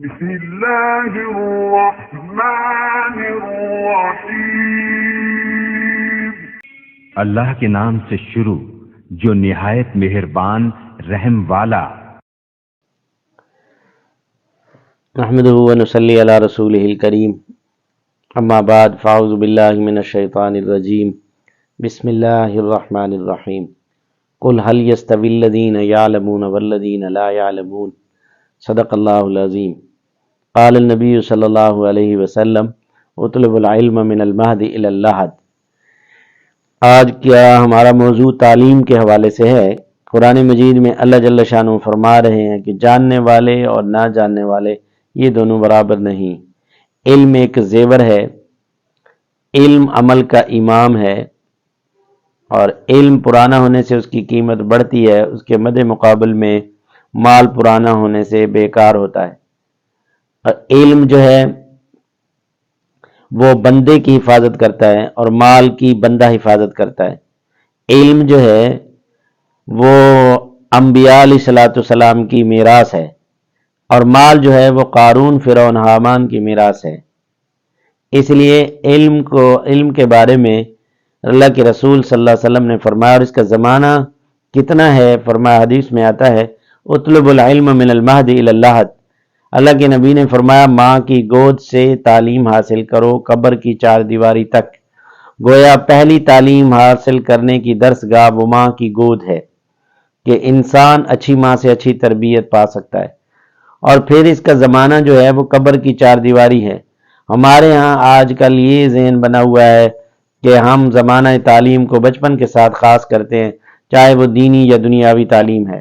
بسم اللہ الرحمن الرحیم۔ اللہ کے نام سے شروع جو نہایت مہربان رحم والا۔ نحمدہ ونصلی علی رسولہ الکریم، اما بعد فاعوذ باللہ من الشیطان الرجیم، بسم اللہ الرحمن الرحیم۔ قل هل يستوي الذین یعلمون والذین لا یعلمون، صدق اللہ العظیم۔ قال النبی صلی اللہ علیہ وسلم اطلب العلم من المہد الی اللحد۔ آج کیا ہمارا موضوع تعلیم کے حوالے سے ہے۔ قرآن مجید میں اللہ جل شانہ فرما رہے ہیں کہ جاننے والے اور نہ جاننے والے یہ دونوں برابر نہیں۔ علم ایک زیور ہے، علم عمل کا امام ہے، اور علم پرانا ہونے سے اس کی قیمت بڑھتی ہے، اس کے مد مقابل میں مال پرانا ہونے سے بیکار ہوتا ہے۔ اور علم جو ہے وہ بندے کی حفاظت کرتا ہے اور مال کی بندہ حفاظت کرتا ہے۔ علم جو ہے وہ انبیاء علیہ الصلوۃ والسلام کی میراث ہے، اور مال جو ہے وہ قارون، فرعون، حامان کی میراث ہے۔ اس لیے علم کے بارے میں اللہ کے رسول صلی اللہ علیہ وسلم نے فرمایا، اور اس کا زمانہ کتنا ہے، فرمایا حدیث میں آتا ہے اطلب العلم من المہد الی اللحد۔ اللہ کے نبی نے فرمایا ماں کی گود سے تعلیم حاصل کرو قبر کی چار دیواری تک۔ گویا پہلی تعلیم حاصل کرنے کی درسگاہ وہ ماں کی گود ہے کہ انسان اچھی ماں سے اچھی تربیت پا سکتا ہے۔ اور پھر اس کا زمانہ جو ہے وہ قبر کی چار دیواری ہے۔ ہمارے ہاں آج کل یہ ذہن بنا ہوا ہے کہ ہم زمانہ تعلیم کو بچپن کے ساتھ خاص کرتے ہیں، چاہے وہ دینی یا دنیاوی تعلیم ہے۔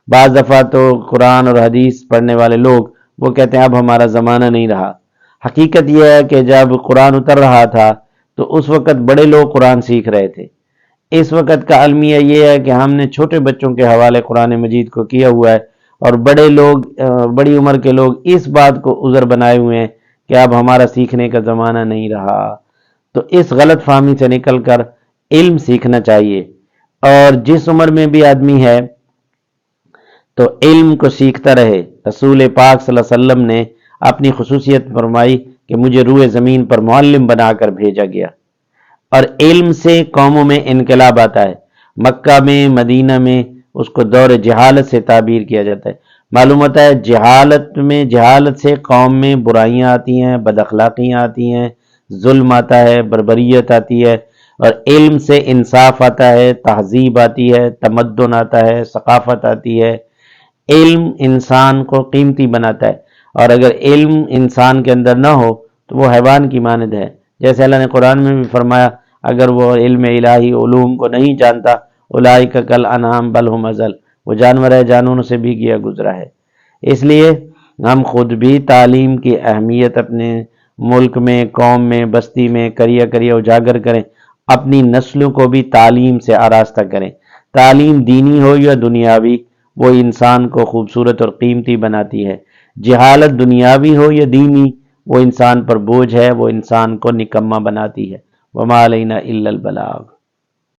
بعض دفعہ تو قرآن اور حدیث پڑھنے والے لوگ وہ کہتے ہیں اب ہمارا زمانہ نہیں رہا۔ حقیقت یہ ہے کہ جب قرآن اتر رہا تھا تو اس وقت بڑے لوگ قرآن سیکھ رہے تھے۔ اس وقت کا المیہ یہ ہے کہ ہم نے چھوٹے بچوں کے حوالے قرآن مجید کو کیا ہوا ہے، اور بڑے لوگ، بڑی عمر کے لوگ اس بات کو عذر بنائے ہوئے ہیں کہ اب ہمارا سیکھنے کا زمانہ نہیں رہا۔ تو اس غلط فہمی سے نکل کر علم سیکھنا چاہیے، اور جس عمر میں بھی آدمی ہے تو علم کو سیکھتا رہے۔ رسول پاک صلی اللہ علیہ وسلم نے اپنی خصوصیت فرمائی کہ مجھے روئے زمین پر معلم بنا کر بھیجا گیا، اور علم سے قوموں میں انقلاب آتا ہے۔ مکہ میں، مدینہ میں اس کو دور جہالت سے تعبیر کیا جاتا ہے۔ معلوم ہوتا ہے جہالت سے قوم میں برائیاں آتی ہیں، بد اخلاقیاں آتی ہیں، ظلم آتا ہے، بربریت آتی ہے، اور علم سے انصاف آتا ہے، تہذیب آتی ہے، تمدن آتا ہے، ثقافت آتی ہے۔ علم انسان کو قیمتی بناتا ہے، اور اگر علم انسان کے اندر نہ ہو تو وہ حیوان کی مانند ہے۔ جیسے اللہ نے قرآن میں بھی فرمایا اگر وہ علم الہی علوم کو نہیں جانتا اولئک کالانعام بل هم اضل، وہ جانور ہے، جانوروں سے بھی گیا گزرا ہے۔ اس لیے ہم خود بھی تعلیم کی اہمیت اپنے ملک میں، قوم میں، بستی میں کریہ اجاگر کریں، اپنی نسلوں کو بھی تعلیم سے آراستہ کریں۔ تعلیم دینی ہو یا دنیاوی، وہ انسان کو خوبصورت اور قیمتی بناتی ہے۔ جہالت دنیاوی ہو یا دینی، وہ انسان پر بوجھ ہے، وہ انسان کو نکما بناتی ہے۔ وما علینا الا البلاغ۔